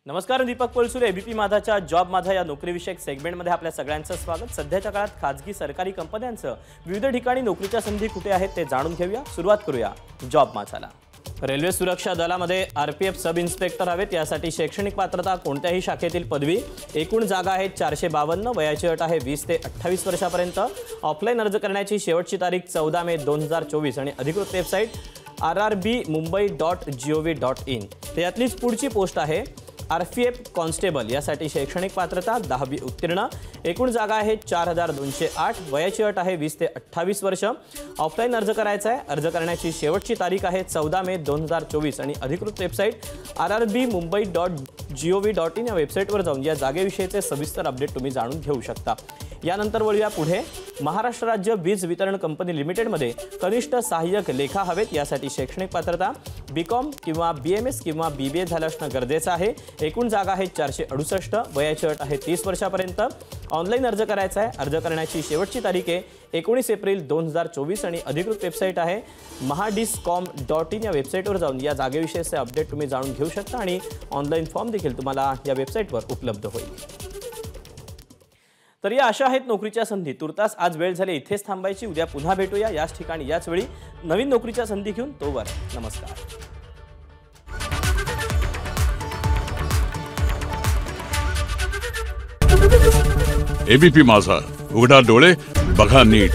नमस्कार, Deepak पोलसुरे ABP माझाच्या job माझा या नोकरीविषयक सेगमेंटमध्ये आपल्या सगळ्यांचं स्वागत। सध्याच्या काळात खाजगी सरकारी कंपन्यांचं विविध ठिकाणी नोकरीच्या संधी कुठे आहेत ते जाणून घेऊया। सुरुवात करूया जॉब माझाला। रेल्वे सुरक्षा दलामध्ये आरपीएफ सब इन्स्पेक्टर हवेत। यासाठी शैक्षणिक पात्रता कोणत्याही शाखेतील पदवी। एकूण जागा आहेत 452। वयाची अट आहे 20 ते 28 वर्षापर्यंत। ऑफलाइन अर्ज करण्याची शेवटची तारीख 14 मे 2024 आणि अधिकृत वेबसाईट rrbmumbai.gov.in। यातलीच पुढची पोस्ट आहे आरपीएफ कॉन्स्टेबल। यासाठी शैक्षणिक पात्रता 10वी उत्तीर्ण। एकूण जागा आहे 4208। वयाची अट आहे 20 ते 28 वर्ष। ऑफलाइन अर्ज करायचा आहे। अर्ज करण्याची शेवटची तारीख आहे 14 मे 2024 आणि अधिकृत वेबसाईट rrbmumbai.gov.in या वेबसाईटवर जाऊन या जागेविषयीचे सविस्तर अपडेट तुम्ही जाणून घेऊ शकता। यानंतर वळूया पुढे। महाराष्ट्र राज्य वीज वितरण कंपनी लिमिटेडमध्ये कनिष्ठ सहाय्यक लेखा हवेत। यासाठी शैक्षणिक पात्रता बीकॉम किंवा बीएमएस किंवा बीबीए झालं असणं गरजेचं आहे। एकूण जागा आहे 468। वयाची अट आहे 30 वर्षापर्यंत। ऑनलाइन अर्ज करायचा आहे। अर्ज करण्याची शेवटची तारीख आहे 19 एप्रिल 2024 आणि अधिकृत वेबसाईट आहे mahadiscom.in या वेबसाईटवर जाऊन या जागेविषयीचे अपडेट तुम्ही जाणून घेऊ शकता आणि ऑनलाइन फॉर्म देखील तुम्हाला या वेबसाईटवर उपलब्ध होईल। तर या अशा आहेत नोकरीच्या संधी। तुर्तास आज वेळ झाली इथेच थांबायची। उद्या पुन्हा भेटूया याच ठिकाणी याच वेळी नवीन नोकरीच्या संधी घेऊन। तोवर नमस्कार। एबीपी माझा, उघडा डोळे बघा नीट।